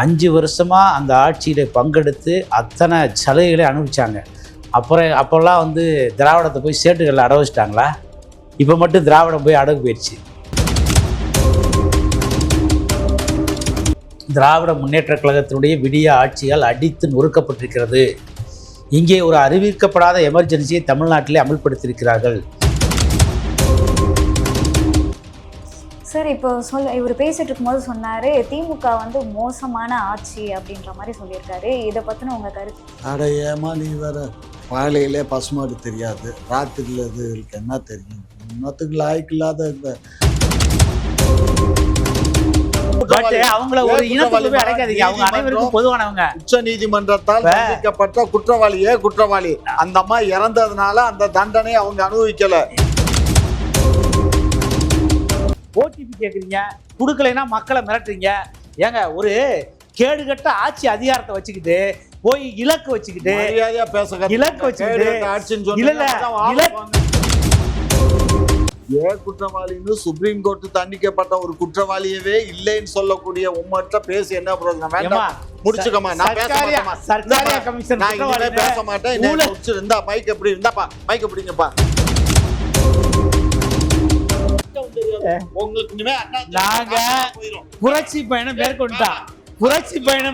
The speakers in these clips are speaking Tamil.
5 வருஷமாக அந்த ஆட்சியில் பங்கெடுத்து அத்தனை சலுகைகளை அனுபவிச்சாங்க. அப்போல்லாம் வந்து திராவிடத்தை போய் சேட்டுகளில் அடை வச்சிட்டாங்களா? இப்போ மட்டும் திராவிடம் போய் அடகு போயிடுச்சு. திராவிட முன்னேற்ற கழகத்தினுடைய விடிய ஆட்சியால் அடித்து நொறுக்கப்பட்டிருக்கிறது. இங்கே ஒரு அறிவிக்கப்படாத எமர்ஜென்சியை தமிழ்நாட்டிலே அமல்படுத்தியிருக்கிறார்கள். சார், இப்போ இவர் பேசிட்டு இருக்கும்போது சொன்னார் திமுக வந்து மோசமான ஆட்சி அப்படின்ற மாதிரி சொல்லியிருக்காரு. இதை பற்றின உங்கள் கருத்து? அட ஏமா நீ வேற, காலையிலே பசுமாடு தெரியாது, ராத்திரியில் இதுகளுக்கு என்ன தெரியும்? இன்னத்துக்கு லாய்க்கு இல்லாத அவங்கள ஒரு இனத்துக்கு அடைக்காதீங்க. அவங்க அனைவருக்கும் பொதுவானவங்க. உச்ச நீதிமன்றத்தால் தண்டிக்கப்பட்ட குற்றவாளி. அந்த அம்மா இறந்ததுனால அந்த தண்டனை அவங்க அனுபவிக்கல. ஓடிபி கேக்குறீங்க, கொடுக்கலைன்னா மக்களை மிரட்டுறீங்க. ஏங்க, ஒரு கேடுகட்ட ஆட்சி அதிகாரத்தை வச்சுக்கிட்டு போய் இலக்கு வச்சுக்கிட்டு இலக்கு வச்சுக்கிட்டு குற்றவாளின்னு சுப்ரீம் கோர்ட் தண்டிக்கப்பட்ட ஒரு குற்றவாளியவே இல்லைன்னு சொல்லக்கூடிய உம்மட்ட பேசி என்ன பிரயோஜனம்? முடிச்சுக்கமா, நான் பேச மாட்டேன். இருந்தா மைக் எப்படி இருந்தாப்பா, மைக் எப்படிங்கப்பா? உங்களுக்கு நாங்க புரட்சி பயணம்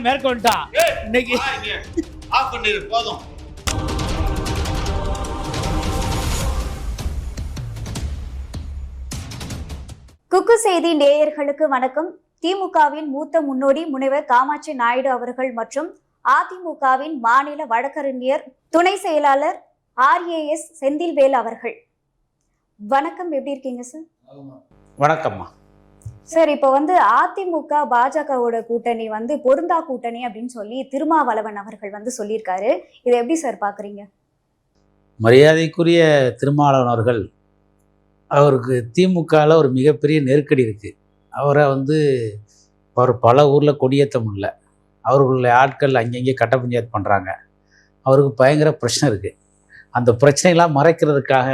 மேற்கொண்டா இன்னைக்கு ஆஃப் பண்ணிரு போதும். குக்கு செய்தி நேயர்களுக்கு வணக்கம். திமுகவின் மூத்த முன்னோடி முனைவர் காமாட்சி நாயுடு அவர்கள் மற்றும் அதிமுகவின் மாநில வழக்கறிஞர் துணை செயலாளர் RAS செந்தில்வேல் அவர்கள், வணக்கம். எப்படி இருக்கீங்க சார்? வணக்கம்மா. சார், இப்போ வந்து அதிமுக பாஜகவோட கூட்டணி வந்து பொருந்தா கூட்டணி அப்படின்னு சொல்லி திருமாவளவன் அவர்கள் வந்து சொல்லியிருக்காரு. இதை எப்படி சார் பாக்குறீங்க? மரியாதைக்குரிய திருமாவளவன் அவர்கள், அவருக்கு திமுகவில் ஒரு மிகப்பெரிய நெருக்கடி இருக்குது. அவரை வந்து அவர் பல ஊரில் கொடியேற்ற முடியல. அவர்களுடைய ஆட்கள் அங்கங்கே கட்ட பஞ்சாயத்து பண்ணுறாங்க. அவருக்கு பயங்கர பிரச்சனை இருக்குது. அந்த பிரச்சனையெல்லாம் மறைக்கிறதுக்காக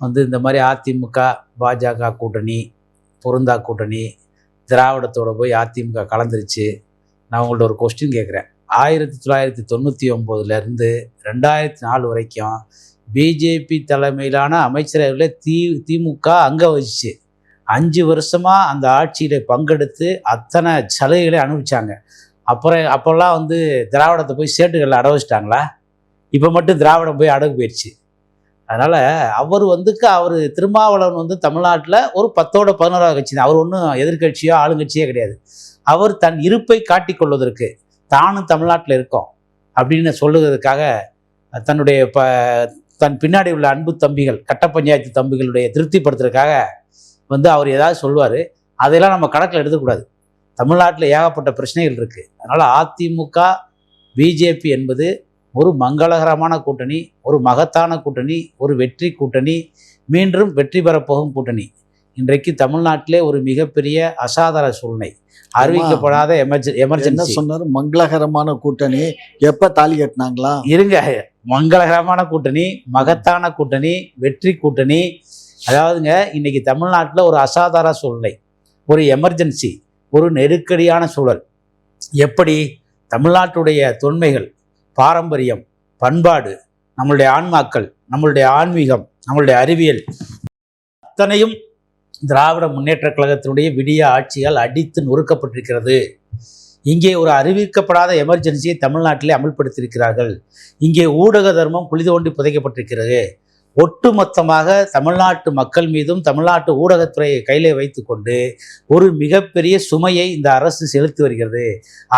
வந்து இந்த மாதிரி அதிமுக பாஜக கூட்டணி, பொருந்தா கூட்டணி, திராவிடத்தோடு போய் அதிமுக கலந்துருச்சு. நான் உங்கள்ட்ட ஒரு கொஸ்டின் கேட்குறேன். 1999 2004 வரைக்கும் பிஜேபி தலைமையிலான அமைச்சரவையில் திமுக அங்கே வச்சிச்சு. 5 வருஷமாக அந்த ஆட்சியில் பங்கெடுத்து அத்தனை சலுகைகளை அனுபவிச்சாங்க. அப்போல்லாம் வந்து திராவிடத்தை போய் சேட்டுகளில் அடை வச்சிட்டாங்களா? இப்போ மட்டும் திராவிடம் போய் அடகு போயிடுச்சு. அதனால் அவர் திருமாவளவன் வந்து தமிழ்நாட்டில் ஒரு 10ஓட 11ஆவது கட்சி தான். அவர் ஒன்றும் எதிர்கட்சியோ ஆளுங்கட்சியோ கிடையாது. அவர் தன் இருப்பை காட்டிக்கொள்வதற்கு தானும் தமிழ்நாட்டில் இருக்கோம் அப்படின்னு சொல்லுவதற்காக தன்னுடைய தன் பின்னாடி உள்ள அன்பு தம்பிகள், கட்ட பஞ்சாயத்து தம்பிகளுடைய திருப்திப்படுத்துறதுக்காக வந்து அவர் ஏதாவது சொல்லுவார். அதையெல்லாம் நம்ம கணக்கில் எடுத்துக்கூடாது. தமிழ்நாட்டில் ஏகப்பட்ட பிரச்சனைகள் இருக்குது. அதனால் அதிமுக பிஜேபி என்பது ஒரு மங்களகரமான கூட்டணி, ஒரு மகத்தான கூட்டணி, ஒரு வெற்றி கூட்டணி, மீண்டும் வெற்றி பெறப்போகும் கூட்டணி. இன்றைக்கு தமிழ்நாட்டிலே ஒரு மிகப்பெரிய அசாதாரண சூழ்நிலை, அறிவிக்கப்படாத எமர்ஜென்சி. சொன்னார் மங்களகரமான கூட்டணி. எப்போ தாலி கட்டினாங்களா? இருங்க, மங்களகரமான கூட்டணி, மகத்தான கூட்டணி, வெற்றி கூட்டணி. அதாவதுங்க, இன்னைக்கு தமிழ்நாட்டில் ஒரு அசாதாரண சூழ்நிலை, ஒரு எமர்ஜென்சி, ஒரு நெருக்கடியான சூழல். எப்படி தமிழ்நாட்டுடைய தொன்மைகள், பாரம்பரியம், பண்பாடு, நம்மளுடைய ஆன்மாக்கள், நம்மளுடைய ஆன்மீகம், நம்மளுடைய அறிவியல் அத்தனையும் திராவிட முன்னேற்ற கழகத்தினுடைய விடிய ஆட்சியால் அடித்து நொறுக்கப்பட்டிருக்கிறது. இங்கே ஒரு அறிவிக்கப்படாத எமர்ஜென்சியை தமிழ்நாட்டிலே அமல்படுத்தியிருக்கிறார்கள். இங்கே ஊடக தர்மம் குழி தோண்டி புதைக்கப்பட்டிருக்கிறது. ஒட்டுமொத்தமாக தமிழ்நாட்டு மக்கள் மீதும் தமிழ்நாட்டு ஊடகத்துறையை கையிலே வைத்து கொண்டு ஒரு மிகப்பெரிய சுமையை இந்த அரசு செலுத்தி வருகிறது.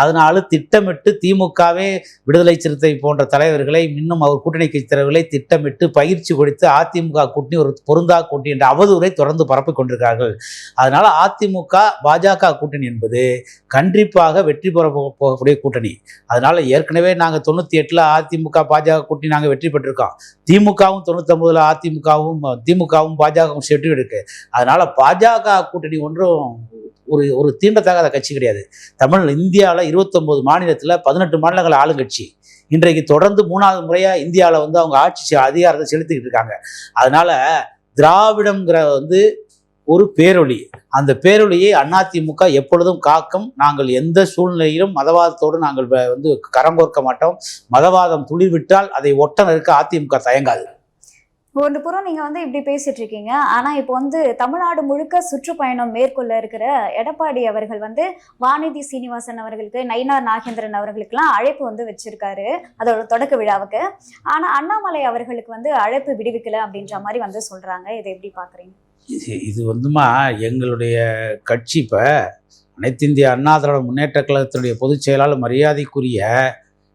அதனால திட்டமிட்டு திமுகவே விடுதலை சிறுத்தை போன்ற தலைவர்களை, இன்னும் அவர் கூட்டணி கட்சி தலைவர்களை திட்டமிட்டு பயிற்சி கொடுத்து அதிமுக கூட்டணி ஒரு பொருந்தா கூட்டணி என்ற அவதூறை தொடர்ந்து பரப்பிக் கொண்டிருக்கிறார்கள். அதனால் அதிமுக பாஜக கூட்டணி என்பது கண்டிப்பாக வெற்றி பெற போகக்கூடிய கூட்டணி. அதனால் ஏற்கனவே நாங்கள் 98 அதிமுக பாஜக கூட்டணி நாங்கள் வெற்றி பெற்றிருக்கோம். திமுகவும் 99 திமுகவும் பாஜகவும் செட்டு இருக்கு. அதனால பாஜக கூட்டணி ஒன்றும் ஒரு தீண்டத்தகாத கட்சி கிடையாது. இந்தியாவில் 29 மாநிலத்தில் 18 மாநிலங்கள் ஆளுங்கட்சி. இன்றைக்கு தொடர்ந்து 3வது முறையா இந்தியாவில் வந்து அவங்க ஆட்சி அதிகாரத்தை செலுத்திக்கிட்டு இருக்காங்க. அதனால திராவிடம்ங்கிற வந்து ஒரு பேரொளி. அந்த பேரொளியை அதிமுக எப்பொழுதும் காக்கும். நாங்கள் எந்த சூழ்நிலையிலும் மதவாதத்தோடு நாங்கள் வந்து கரம் கோர்க்க மாட்டோம். மதவாதம் துளிர்விட்டால் அதை ஒட்ட நிற்க அதிமுக தயங்காது. ஒரு புறம் நீங்க வந்து இப்படி பேசிட்டு இருக்கீங்க, ஆனா இப்போ வந்து தமிழ்நாடு முழுக்க சுற்றுப்பயணம் மேற்கொள்ள இருக்கிற எடப்பாடி அவர்கள் வந்து வானதி சீனிவாசன் அவர்களுக்கு, நயினார் நாகேந்திரன் அவர்களுக்கெல்லாம் அழைப்பு வந்து வச்சிருக்காரு அதோட தொடக்க விழாவுக்கு. ஆனா அண்ணாமலை அவர்களுக்கு வந்து அழைப்பு விடுவிக்கல அப்படின்ற மாதிரி வந்து சொல்றாங்க. இதை எப்படி பாக்குறீங்க? இது வந்துமா எங்களுடைய கட்சி இப்போ அனைத்து இந்திய அண்ணா திராவிட முன்னேற்ற கழகத்தினுடைய பொதுச் செயலாளர் மரியாதைக்குரிய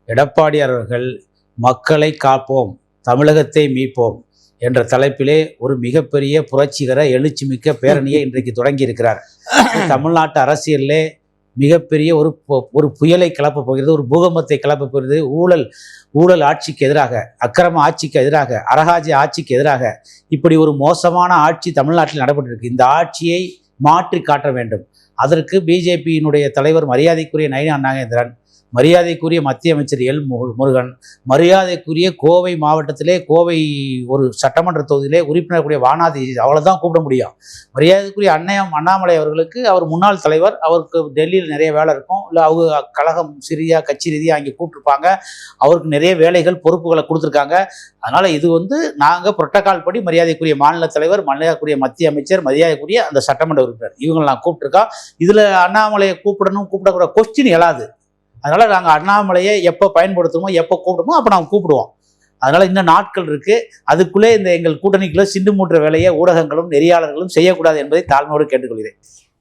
எடப்பாடியார் அவர்கள் மக்களை காப்போம், தமிழகத்தை மீட்போம் என்ற தலைப்பிலே ஒரு மிகப்பெரிய புரட்சிகர எழுச்சிமிக்க பேரணியை இன்றைக்கு தொடங்கி இருக்கிறார். தமிழ்நாட்டு அரசியலிலே மிகப்பெரிய ஒரு புயலை கிளப்பப் போகிறது, ஒரு பூகம்பத்தை கிளப்பப் போகிறது. ஊழல் ஆட்சிக்கு எதிராக, அக்கிரம ஆட்சிக்கு எதிராக, அரகாஜி ஆட்சிக்கு எதிராக இப்படி ஒரு மோசமான ஆட்சி தமிழ்நாட்டில் நடைபெற்றிருக்கு. இந்த ஆட்சியை மாற்றி காட்ட வேண்டும். அதற்கு பிஜேபியினுடைய தலைவர் மரியாதைக்குரிய நயினார் நாகேந்திரன், மரியாதைக்குரிய மத்திய அமைச்சர் எல் முருகன், மரியாதைக்குரிய கோவை மாவட்டத்திலே கோவை ஒரு சட்டமன்ற தொகுதியிலே உறுப்பினர் கூடிய வானாதி, அவ்வளோதான் கூப்பிட முடியும். மரியாதைக்குரிய அண்ணாமலை அவர்களுக்கு அவர் முன்னாள் தலைவர், அவருக்கு டெல்லியில் நிறைய வேலை இருக்கும், இல்லை அவங்க கழகம் ரீதியாக கட்சி ரீதியாக அங்கே கூப்பிட்டுருப்பாங்க, அவருக்கு நிறைய வேலைகள் பொறுப்புகளை கொடுத்துருக்காங்க. அதனால் இது வந்து நாங்கள் புரோட்டோகால் படி மரியாதைக்குரிய மாநில தலைவர், மரியாதைக்குரிய மத்திய அமைச்சர், மரியாதைக்குரிய அந்த சட்டமன்ற உறுப்பினர் இவங்கெல்லாம் கூப்பிட்டுருக்கோம். இதில் அண்ணாமலையை கூப்பிடக்கூட கொஸ்டின் எழாது. அதனால் நாங்கள் அண்ணாமலையை எப்போ பயன்படுத்துமோ, எப்போ கூப்பிடுமோ அப்போ நாங்கள் கூப்பிடுவோம். அதனால் இன்னும் நாட்கள் இருக்குது. அதுக்குள்ளே இந்த எங்கள் கூட்டணிக்குள்ளே சிண்டு மூட்டுற வேலையை ஊடகங்களும் நெறியாளர்களும் செய்யக்கூடாது என்பதை தாழ்மையோடு கேட்டுக்கொள்கிறேன்.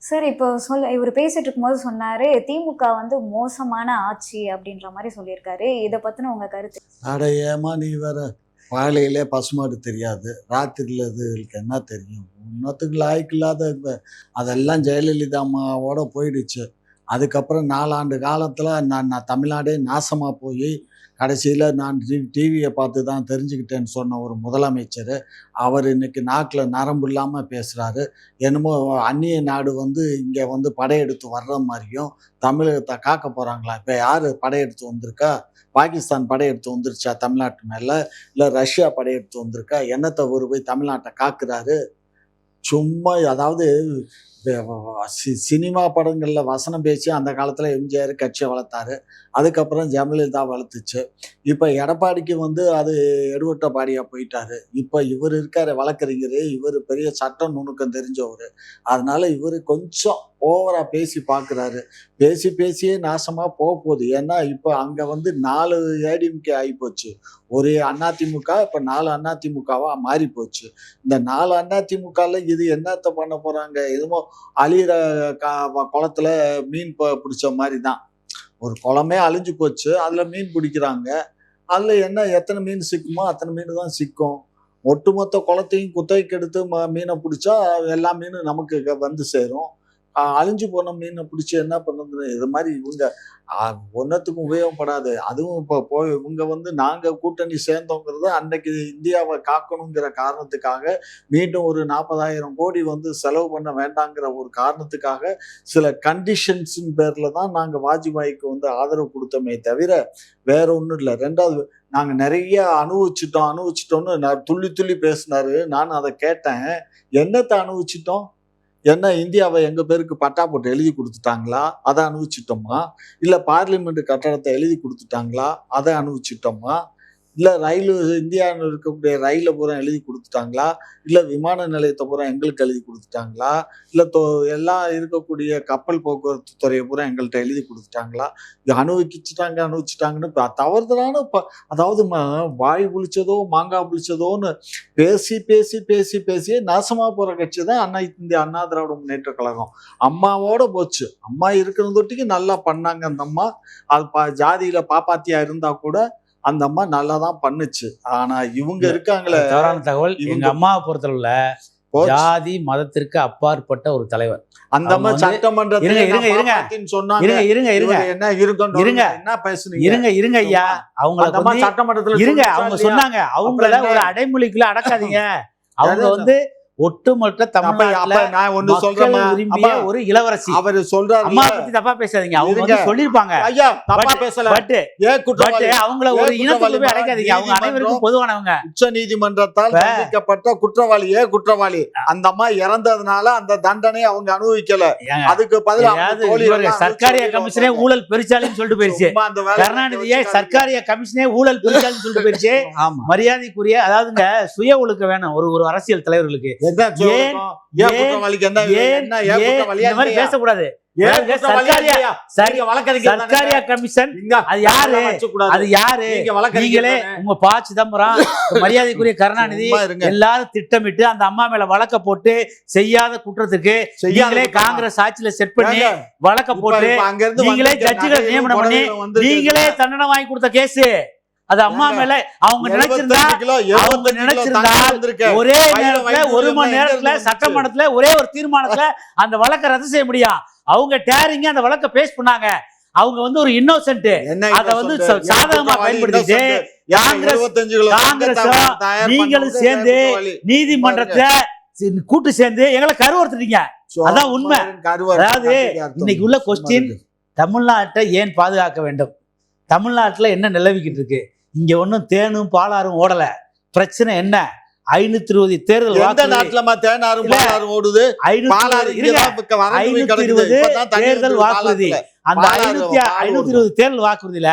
சார், இப்போ இவர் பேசிட்டு இருக்கும்போது சொன்னாரு திமுக வந்து மோசமான ஆட்சி அப்படின்ற மாதிரி சொல்லியிருக்காரு. இதை பற்றின உங்கள் கருத்து? அட ஏமா நீ வேற, காலையிலே பசுமாடு தெரியாது, ராத்திரியில் இதுக்கு என்ன தெரியும்? இன்னத்துக்கு லாய்க்கு இல்லாத அதெல்லாம் ஜெயலலிதா அம்மாவோட போயிடுச்சு. அதுக்கப்புறம் 4 ஆண்டு காலத்தில் நான் தமிழ்நாடே நாசமாக போய் கடைசியில் நான் டிவியை பார்த்து தான் தெரிஞ்சுக்கிட்டேன்னு சொன்ன ஒரு முதலமைச்சர் அவர் இன்னைக்கு நாக்கில் நரம்பு இல்லாமல் பேசுகிறாரு. என்னமோ அந்நிய நாடு வந்து இங்கே வந்து படையெடுத்து வர்ற மாதிரியும் தமிழகத்தை காக்க போகிறாங்களா? இப்போ யார் படையெடுத்து வந்திருக்கா? பாகிஸ்தான் படையெடுத்து வந்துருச்சா தமிழ்நாட்டு மேலே? இல்லை ரஷ்யா படையெடுத்து வந்திருக்கா? என்னத்தை ஒரு போய் தமிழ்நாட்டை காக்குறாரு? சும்மா அதாவது சினிமா படங்களில் வசனம் பேசி அந்த காலத்தில் எம்ஜிஆர் கட்சியை வளர்த்தாரு, அதுக்கப்புறம் ஜெயலலிதா வளர்த்துச்சு. இப்போ எடப்பாடிக்கு வந்து அது எடுவட்ட பாடியாக போயிட்டாரு. இப்போ இவர் இருக்கார் வழக்கறிஞர், இவர் பெரிய சட்டம் நுணுக்கம் தெரிஞ்சவர். அதனால இவர் கொஞ்சம் ஓவராக பேசி பார்க்குறாரு. பேசியே நாசமாக போகுது. ஏன்னா இப்போ அங்கே வந்து 4 ஏடிஎம்கே ஆகிப்போச்சு. ஒரு அதிமுக இப்போ 4 அதிமுகவாக மாறி போச்சு. இந்த 4 அதிமுகவில் இது என்னத்தை பண்ண போகிறாங்க? எதுவும் அழிகிற குளத்துல மீன் பிடிச்ச மாதிரி தான். ஒரு குளமே அழிஞ்சு போச்சு, அதில் மீன் பிடிக்கிறாங்க. அதில் என்ன எத்தனை மீன் சிக்குமோ அத்தனை மீன் தான் சிக்கும். ஒட்டுமொத்த குளத்தையும் குத்தகைக்கு எடுத்து மீனை பிடிச்சா எல்லா மீனும் நமக்கு வந்து சேரும். அழிஞ்சு போன மீனை பிடிச்சி என்ன பண்ணுறது? இது மாதிரி இவங்க ஒன்றத்துக்கும் உபயோகப்படாது. அதுவும் இப்போ இவங்க வந்து நாங்கள் கூட்டணி சேர்ந்தோங்கிறது அன்னைக்கு இந்தியாவை காக்கணுங்கிற காரணத்துக்காக மீண்டும் ஒரு 40,000 கோடி வந்து செலவு பண்ண வேண்டாங்கிற ஒரு காரணத்துக்காக சில கண்டிஷன்ஸின் பேரில் தான் நாங்கள் வாஜ்பாய்க்கு வந்து ஆதரவு கொடுத்தோமே தவிர வேற ஒன்றும் இல்லை. ரெண்டாவது, நாங்கள் நிறைய அனுபவிச்சிட்டோம்னு துள்ளி பேசினாரு. நான் அதை கேட்டேன், என்னத்தை அனுபவிச்சிட்டோம்? என்ன இந்தியாவை எங்கள் பேருக்கு பட்டா போட்டு எழுதி கொடுத்துட்டாங்களா? அதை அனுபவிச்சிட்டோமா? இல்லை பார்லிமெண்ட் கட்டடத்தை எழுதி கொடுத்துட்டாங்களா? அதை அனுபவிச்சிட்டோமா? இல்லை இந்தியாவில் இருக்கக்கூடிய ரயிலை பூரா எழுதி கொடுத்துட்டாங்களா? இல்லை விமான நிலையத்தை பூரா எங்களுக்கு எழுதி கொடுத்துட்டாங்களா? இல்லை எல்லாம் இருக்கக்கூடிய கப்பல் போக்குவரத்து துறையை பூரா எங்கள்கிட்ட எழுதி கொடுத்துட்டாங்களா? இது அனுபவிச்சிட்டாங்கன்னு தவறுதலான அதாவது வாய் புளிச்சதோ மாங்காய் புளிச்சதோன்னு பேசியே நாசமாக போகிற கட்சி தான் இந்திய அண்ணா திராவிட முன்னேற்ற கழகம். அம்மாவோட போச்சு. அம்மா இருக்கிற தொட்டிக்கு நல்லா பண்ணாங்க அந்த அம்மா. அது ஜாதியில் பாப்பாத்தியா இருந்தா கூட அந்த அம்மா நல்லா தான் பண்ணுச்சு. ஆனா இவங்க இருக்காங்களே, தவறான தகவல். எங்க அம்மாவை பொறுத்தளவுல ஜாதி மதத்திற்கு அப்பாற்பட்ட ஒரு தலைவர். அந்த அம்மா சட்டமன்றத்துல ஐயா, அவங்க சொன்னாங்க, அவங்கள ஒரு அடைமொழிக்குள்ள அடக்காதீங்க. அவங்க வந்து ஒட்டுமொத்த அப்ப தமிழ்நாட்டுல நான் ஒண்ணு மக்கள் சொல்றேன் விரும்பிய ஒரு இளவரசி. அவரு சொல்றாரு அம்மா பத்தி தப்பா பேசாதீங்க, அவங்க இருங்க. வந்து சொல்லிருப்பாங்க. ஐயா தப்பா பேசல. பட் ஏன் குற்றவாளி அவங்கள ஒரு இனத்துக்கு போய் அடைக்காதீங்க, அவங்க அனைவருக்கும் பொதுவானவங்க. உச்ச நீதிமன்றத்தால் தண்டிக்கப்பட்ட குற்றவாளி குற்றவாளி. அந்த அம்மா இறந்ததுனால அந்த தண்டனை அவங்க அனுபவிக்கல. அதுக்கு பதிலா சர்க்காரிய கமிஷனே ஊழல் பெருச்சாலின்னு சொல்லிட்டு போயிருச்சு. கருணாநிதியே சர்க்காரிய கமிஷனே ஊழல் பெருச்சாலின்னு சொல்லிட்டு போயிருச்சு. மரியாதைக்குரிய, அதாவதுங்க சுய ஒழுக்க வேணும் ஒரு அரசியல் தலைவர்களுக்கு. பேசக்கூடாது. உங்க ப. சிதம்பரம், மரியாதைக்குரிய கருணாநிதி எல்லாரும் திட்டமிட்டு அந்த அம்மா மேல வழக்க போட்டு செய்யாத குற்றத்துக்கு நீங்களே காங்கிரஸ் ஆட்சியில செட் பண்ணி வழக்க போட்டு நீங்களே ஜட்ஜிகளை நியமனம் பண்ணி நீங்களே தண்டனை வாங்கி கொடுத்த கேஸ். அது அம்மா மேல அவங்க நினைச்சிருந்தால் ஒரே நேரத்துல 1 மணி நேரத்துல சட்டமன்றத்துல ஒரே ஒரு தீர்மானத்துல அந்த வழக்கை ரத்து செய்ய முடியும். அவங்க டேரிங்க அந்த வழக்கை பேஸ் பண்ணாங்க. அவங்க வந்து ஒரு இன்னோசென்ட், அத வந்து சாதகமா பயன்படுத்திட்டு காங்கிரஸ் நீங்களும் சேர்ந்து நீதிமன்றத்துல கூட்டு சேர்ந்து எங்களை கருவறுத்துட்டீங்க. அதான் உண்மை. அதாவது இன்னைக்கு உள்ள கொஸ்டின், தமிழ்நாட்டை ஏன் பாதுகாக்க வேண்டும், தமிழ்நாட்டுல என்ன நிலவிக்கிட்டு இருக்கு, இங்க ஒன்னும் தேனும் பாலாரும் ஓடல. பிரச்சனை என்ன? 520 தேர்தல் தேர்தல் வாக்குறுதி. அந்த 520 தேர்தல் வாக்குறுதியில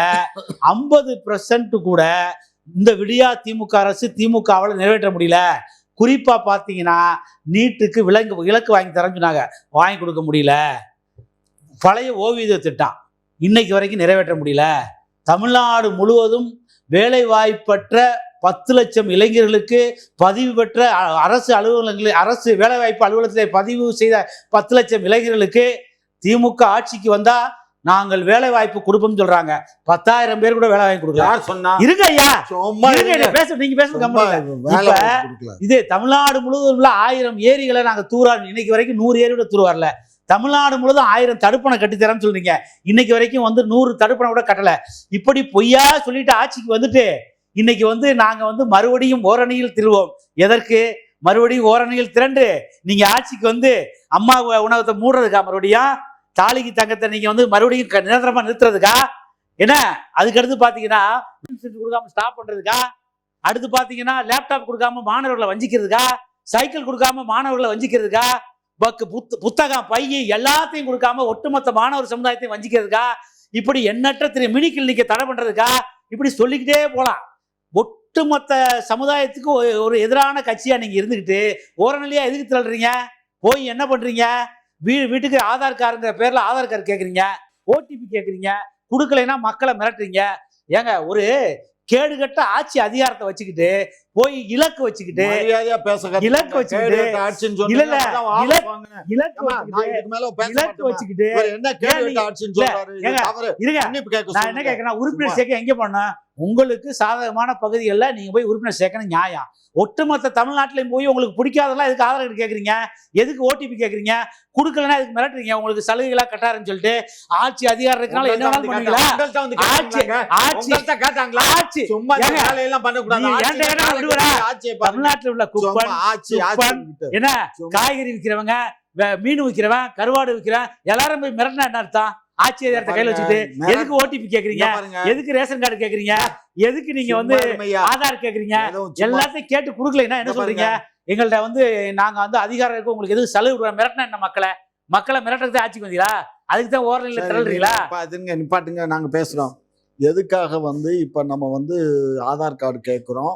50% கூட இந்த விடியா திமுக அரசு திமுகவால நிறைவேற்ற முடியல. குறிப்பா பாத்தீங்கன்னா நீட்டுக்கு விலக்கு வாங்கி தரேன்னு சொன்னாங்க, வாங்கி கொடுக்க முடியல. பழைய ஓய்வூதிய திட்டம் இன்னைக்கு வரைக்கும் நிறைவேற்ற முடியல. தமிழ்நாடு முழுவதும் வேலை வாய்ப்பற்ற 10 லட்சம் இளைஞர்களுக்கு பதிவு பெற்ற அரசு அலுவலகங்களில், அரசு வேலைவாய்ப்பு அலுவலகத்தில் பதிவு செய்த 10 லட்சம் இளைஞர்களுக்கு திமுக ஆட்சிக்கு வந்தா நாங்கள் வேலை வாய்ப்பு கொடுப்போம் சொல்றாங்க. 10,000 பேர் கூட வேலை வாய்ப்பு கொடுக்கல. இருங்க ஐயா, நீங்க பேசுறது. இது தமிழ்நாடு முழுவதும் உள்ள 1000 ஏரிகளை நாங்க தூராரு. இன்னைக்கு வரைக்கும் 100 ஏரி கூட தூர் வரல. தமிழ்நாடு முழுவதும் 1000 தடுப்பணை கட்டித்தரேன்னு சொல்றீங்க. இன்னைக்கு வரைக்கும் வந்து 100 தடுப்பணை கூட கட்டல. இப்படி பொய்யா சொல்லிட்டு ஆட்சிக்கு வந்துட்டு இன்னைக்கு வந்து நாங்க வந்து மறுபடியும் ஓரணியில் திருவோம். எதற்கு? மறுபடியும் ஓரணியில் திரண்டு நீங்க ஆட்சிக்கு வந்து அம்மா உணவத்தை மூடுறதுக்கா? மறுபடியும் தாலிக்கு தங்கத்தை நீங்க வந்து மறுபடியும் நிரந்தரமா நிறுத்துறதுக்கா என்ன? அதுக்கடுத்து பாத்தீங்கன்னா கொடுக்காம ஸ்டாப் பண்றதுக்கா? அடுத்து பாத்தீங்கன்னா லேப்டாப் கொடுக்காம மாணவர்களை வஞ்சிக்கிறதுக்கா? சைக்கிள் கொடுக்காம மாணவர்களை வஞ்சிக்கிறதுக்கா? புத்தகம் பையை எல்லாத்தையும் கொடுக்காம ஒட்டுமொத்த மாணவர் சமுதாயத்தையும் வஞ்சிக்கிறதுக்கா? இப்படி எண்ணற்ற மினி கிளினிக்கை தடை பண்றதுக்கா? இப்படி சொல்லிக்கிட்டே போலாம். ஒட்டுமொத்த சமுதாயத்துக்கு ஒரு எதிரான கட்சியா நீங்க இருந்துகிட்டு ஓரநிலையா எதுக்கு தள்ளுறீங்க? போய் என்ன பண்றீங்க? வீட்டுக்கு ஆதார் கார்டுங்கிற பேர்ல ஆதார் கார்டு கேட்குறீங்க, ஓடிபி கேட்குறீங்க, கொடுக்கலைன்னா மக்களை மிரட்டுறீங்க. ஏங்க, ஒரு கேடுகட்ட ஆட்சி அதிகாரத்தை வச்சுக்கிட்டு போய் இலக்கு வச்சுக்கிட்டு இலக்கு வச்சுக்கிட்டு என்ன கேட்கறேன், உறுப்பினர் சேர்க்க எங்க போனா உங்களுக்கு சாதகமான பகுதிகளில் நீங்க போய் உறுப்பினர் சேர்க்கணும், நியாயம். ஒட்டுமொத்த தமிழ்நாட்டிலையும் போய் உங்களுக்கு பிடிக்காதெல்லாம் எதுக்கு ஆதார் கார்டு கேட்குறீங்க, எதுக்கு ஓடிபி கேட்குறீங்க, கொடுக்கலன்னா எதுக்கு மிரட்டுறீங்க? உங்களுக்கு சலுகைகளா கட்டாருன்னு சொல்லிட்டு ஆட்சி அதிகாரம் இருக்கனால என்ன பண்ணுவீங்களா? தமிழ்நாட்டில் உள்ள குப்பன் என்ன காய்கறி விற்கிறவங்க, மீன் விற்கிறவன், கருவாடு விற்கிறவன் எல்லாரும் போய் மிரட்டினா என்ன அர்த்தம்? ஆட்சி அதிகாரத்தை கையில வச்சுட்டு எதுக்கு ஓடிபி கேக்குறீங்க, எதுக்கு ரேஷன் கார்டு கேக்குறீங்க, எதுக்கு நீங்க வந்து ஆதார் கேக்குறீங்க? எல்லாத்தையும் கேட்டு கொடுக்கலைன்னா என்ன சொல்றீங்க? எங்கள்ட்ட வந்து நாங்க வந்து அதிகாரம் இருக்கு, உங்களுக்கு எதுக்கு செலவு மிரட்டினா என்ன? மக்களை மிரட்டுறது ஆட்சிக்கு வந்தீங்களா? அதுக்கு தான் ஓரணியில் திரள்றீங்களா? நிப்பாட்டுங்க, நாங்க பேசுறோம். எதுக்காக வந்து இப்போ நம்ம வந்து ஆதார் கார்டு கேட்குறோம்,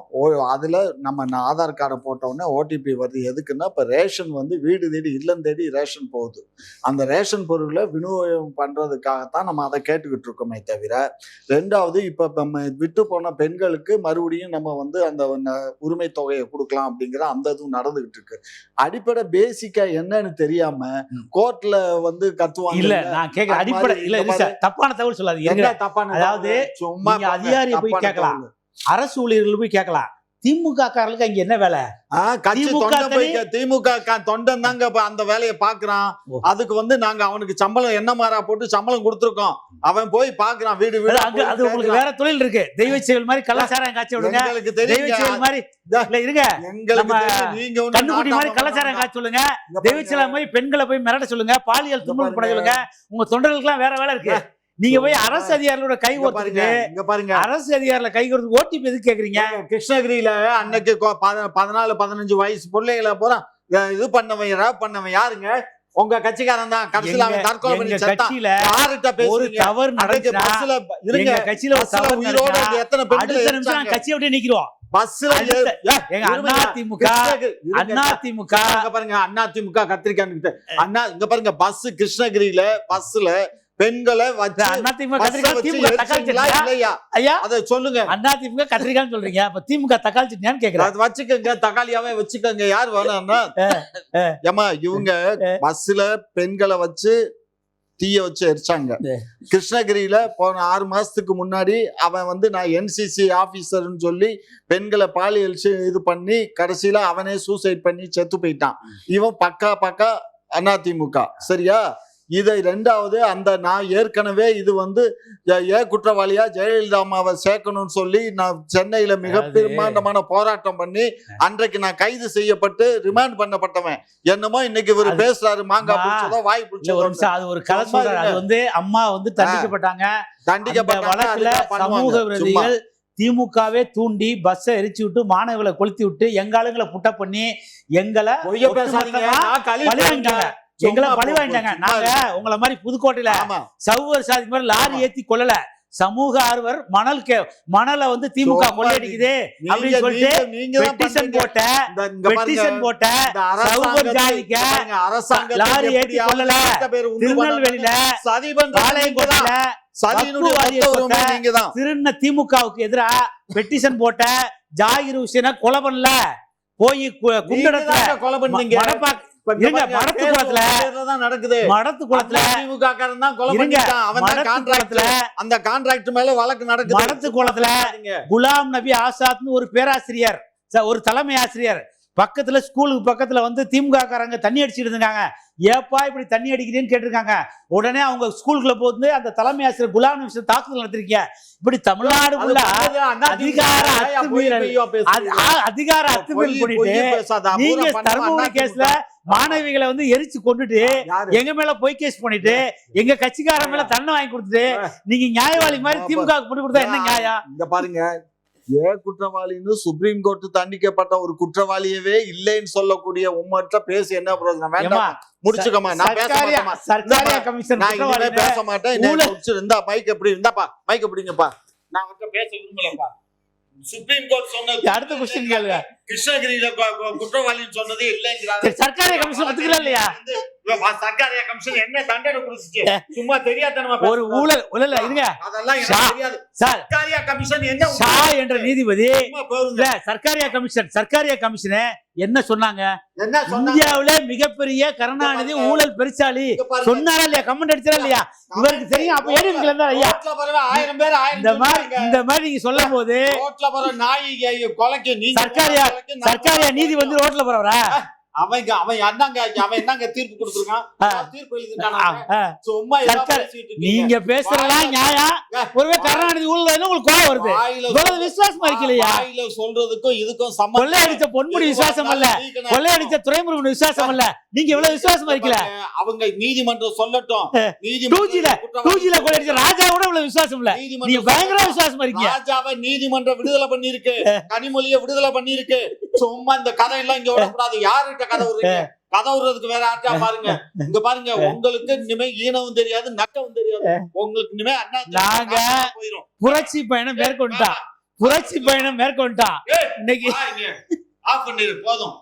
அதில் நம்ம ஆதார் கார்டை போட்டோடனே ஓடிபி வருது. எதுக்குன்னா இப்போ ரேஷன் வந்து வீடு தேடி இல்லம் தேடி ரேஷன் போகுது. அந்த ரேஷன் பொருளை விநியோகம் பண்ணுறதுக்காகத்தான் நம்ம அதை கேட்டுக்கிட்டு இருக்கோமே தவிர, ரெண்டாவது இப்போ நம்ம விட்டு போன பெண்களுக்கு மறுபடியும் நம்ம வந்து அந்த உரிமை தொகையை கொடுக்கலாம் அப்படிங்கிற அந்த இதுவும் நடந்துகிட்டு இருக்கு. அடிப்படை பேசிக்கா என்னன்னு தெரியாம கோர்ட்ல வந்து கத்துவாங்க. இல்ல, நான் கேட்க அடிப்படை இல்ல, தப்பான தகவல் சொல்லாதீங்க. தப்பான, அதாவது அதிகாரியை போய் கேட்கலாம், அரசு ஊழியர்கள் போய் கேட்கலாம், திமுக காரர்களுக்கு அங்க என்ன வேலை? கட்சி திமுக தொண்டை தனி- போய் திமுக தொண்டன் தாங்க அந்த வேலையை பாக்குறான். ஓ. அதுக்கு வந்து நாங்க அவனுக்கு சம்பளம் என்ன மாறா போட்டு சம்பளம் கொடுத்துருக்கோம். அவன் போய் பாக்குறான் வீடு வீடு. அது உங்களுக்கு வேற தொழில் இருக்கு. தெய்வ செயல் மாதிரி கள்ளச்சாரம் காய்ச்சி விடுங்க. எங்களுக்கு தெய்வ தெரியும். செயல் மாதிரி இல்ல இருங்க. எங்களுக்கு நம்ம தெரியும். நீங்க ஒண்ணும் கண்ணுக்குட்டி மாதிரி நாட்டாம கள்ளச்சாரம் பண்ணாம. காய்ச்சி சொல்லுங்க. இங்க தெய்வ பாருங்க. செயல் மாதிரி பெண்களை போய் மிரட்ட சொல்லுங்க. பாலியல் துன்புறுத்தல் பண்ண பாருங்க. சொல்லுங்க. உங்க தொண்டர்களுக்கு எல்லாம் வேற வேலை இருக்கு. நீங்க போய் அரசு அதிகாரிகளோட கை இங்க பாருங்க. ஓட்டுறீங்க. இங்க பாருங்க. அரசு அதிகாரில கை கொடுத்து ஓடிபி எதுக்கு கேக்குறீங்க? கிருஷ்ணகிரியில அன்னைக்கு 14-15 வயசு பிள்ளைகளை பூரா இது பண்ணவன் யாருங்க? உங்க கட்சிக்காரன் தான். கடைசியில அவன் தற்கொலை பண்ணி எங்க செத்தான். கட்சியில யார்கிட்ட ஒரு பேசுறீங்க? தவறு அன்னைக்கு நடந்துச்சுன்னா பஸ்ல இருங்க. எங்க கட்சியில ஒரு பஸ்ல தவறு உயிரோட நடந்துச்சுன்னா எத்தனை பெண்கள் அடுத்த நிமிஷம் எரிச்சாங்க? நாங்க கட்சியை விட்டு நிக்கிறோம். பஸ்ல எங்க அதிமுக அதிமுக கத்திரிக்காய் அண்ணா இங்க பாருங்க. பஸ் கிருஷ்ணகிரியில பஸ்ல பெண்களை வச்சு அதிமுக பஸ்ஸை கத்திரிக்காய் வச்சு திமுக தக்காளி எரிச்சீங்களா சட்னியா? இல்லையா? ஐயா அதை சொல்லுங்க. அதிமுக கத்திரிக்காய்னு சொல்றீங்க. அப்ப திமுக தக்காளி சட்னியான்னு கேக்குறேன். அது வச்சுக்கோங்க. தக்காளியாவே வச்சுக்கோங்க. யார் வேணாம்னா ஏமா இவங்க பஸ்ல பெண்களை வச்சு தீய வச்சு எரிச்சாங்க. கிருஷ்ணகிரியில போன 6 மாசத்துக்கு முன்னாடி அவன் வந்து நான் என்சிசி ஆபீசர்னு சொல்லி பெண்களை பாலியல் இது பண்ணி கடைசியில அவனே சூசைட் பண்ணி செத்து போயிட்டான். இவன் பக்கா அதிமுக. சரியா? இதை 2வது அந்த நான் ஏற்கனவே இது வந்து குற்றவாளியா ஜெயலலிதா அம்மாவை சேர்க்கணும்னு சொல்லி நான் சென்னையில மிக பிரமாண்டமான போராட்டம் பண்ணி அன்றைக்கு நான் கைது செய்யப்பட்டு ரிமாண்ட் பண்ணப்பட்டவன். என்னமோ இன்னைக்கு இவர் பேசுறாரு மாங்கா பிடிச்சதோ வாய் பிடிச்சதோ. அது ஒரு கதை சொல்றாரு. அது வந்து அம்மா வந்து தண்டிக்கப்பட்டாங்க. வழக்குல சமூக விரோதிகள் திமுகவே தூண்டி பஸ்ஸை எரிச்சு விட்டு மாணவர்களை கொளுத்தி விட்டு எங்க ஆளுங்களை புட்ட பண்ணி எங்களை எங்களை பழி வாங்கிட்டாங்க. நாங்க உங்களை மாதிரி புதுக்கோட்டையில சவுவர் சாதி மாதிரி லாரி ஏத்தி கொள்ளல. சமூக ஆர்வலர் மணலை வந்து திமுக கொள்ளையடிக்குது அப்படின்னு சொல்லிட்டு பெட்டிஷன் போட்ட சவுவர் ஜாதிக்க லாரி ஏத்தி கொள்ளல. திருநெல்வேலியில பாளையங்கோட்டையில திருந திமுகவுக்கு எதிராக பெட்டிஷன் போட்ட ஜாகிர் ஹுசேனை கொலை பண்ணல. போய் குண்டடத்துல கொலை பண்ணீங்க. குலாம் நபி ஆசாத்னு ஒரு பேராசிரியர், ஒரு தலைமை ஆசிரியர் பக்கத்துல ஸ்கூலுக்கு பக்கத்துல வந்து திமுக காரங்க தண்ணி அடிச்சுட்டு இருந்தாங்க. ஏப்பா இப்படி தண்ணி அடிக்கிறேன்னு கேட்டிருக்காங்க. உடனே அவங்க ஸ்கூலுக்குள்ள போது அந்த தலைமை ஆசிரியர் குலாம் நபி தாக்குதல் நடத்திருக்கீங்க. இப்படி தமிழ்நாடு அதிகார அத்துமீறல் பண்ணிட்டு நீங்க தர்மபுரி கேஸ்ல மாணவிகளை வந்து எரிச்சு கொண்டுட்டு எங்க மேல பொய் கேஸ் பண்ணிட்டு எங்க கட்சிக்கார மேல தண்டனை வாங்கி கொடுத்துட்டு நீங்க நியாயவாளி மாதிரி திமுக போட்டு கொடுத்தா என்ன நியாயம்? இங்க பாருங்க. குற்றவாளின்னு சுப்ரீம் கோர்ட் தண்டிக்கப்பட்ட ஒரு குற்றவாளியவே இல்லைன்னு சொல்லக்கூடிய உம்மற்ற பேசி என்ன பிரயோஜனம்? வேண்டாம், முடிச்சுக்கமா. நான் பேச மாட்டேன். இருந்தா மைக் எப்படி இருந்தாப்பா, மைக் எப்படிங்கப்பா? நான் பேச விரும்பலப்பா. சுப்ரீம் கோர்ட் சொன்னது அடுத்த கொஸ்டின் கேளுங்க. கிருஷ்ணகிரியில குற்றவாளின்னு சொன்னது இல்லைங்கிறாங்க. சர்க்காரிய கமிஷன் ஒத்துக்கல இல்லையா? சர்க்காரிய கமிஷன் என்ன தண்டனை கொடுத்துச்சு? சும்மா தெரியாதனமா ஒரு ஊழல் இல்ல இருங்க. அதெல்லாம் எனக்கு தெரியாது. சர்க்காரிய கமிஷன் என்ன என்ற நீதிபதி சர்க்காரிய கமிஷன் என்ன சொன்னாங்க? இந்தியாவிலே மிகப்பெரிய கருணாநிதி ஊழல் பெருசாலி சொன்னாரா இல்லையா? கமெண்ட் அடிச்சாரா இல்லையா? இவருக்கு தெரியும். அப்ப ஏடிஎம்கே இருந்தா ஐயா 1000 பேர் இந்த மாதிரி நீங்க சொல்லும் போது சர்க்காரியா நீதி வந்து ரோட்ல போறவரா? அவன் என்னங்க தீர்ப்பு கொடுத்திருக்கான்? தீர்ப்பு எழுதிட்டான். சும்மா நீங்க பேசுறதெல்லாம் நியாயம். ஒருவே கருணாநிதி ஊழல் உங்களுக்கு கோவம் வருது. விசுவாசமா இருக்கலையா? சொல்றதுக்கும் இதுக்கும் கொள்ளையடிச்ச பொன்முடி விசுவாசம் அல்ல, கொள்ளையடிச்ச துரைமுருகன் விசுவாசம் அல்ல. நீங்க எவ்வளவு விசுவாசமா இருக்கல? அவங்க நீதிமன்றம் சொல்லட்டும். டூஜில கொள்ளையடிச்ச ராஜாவோட இவ்வளவு விசுவாசம் இல்ல. நீங்க பயங்கர விசுவாசமா இருக்கீங்க. ராஜாவை நீதிமன்றம் விடுதலை பண்ணிருக்கு, கனிமொழியை விடுதலை பண்ணிருக்கு. சும்மா இந்த கதை எல்லாம் இங்க விடக்கூடாது. யாருகிட்ட கதை விடுறீங்க? கதை விடுறதுக்கு வேற ஆட்டா பாருங்க. இங்க பாருங்க, உங்களுக்கு இனிமே ஈனவும் தெரியாது, நக்கவும் தெரியாது. உங்களுக்கு இனிமே நாங்க புரட்சி பயணம் மேற்கொண்டா இன்னைக்கு ஆஃப் பண்ணிரு போதும்.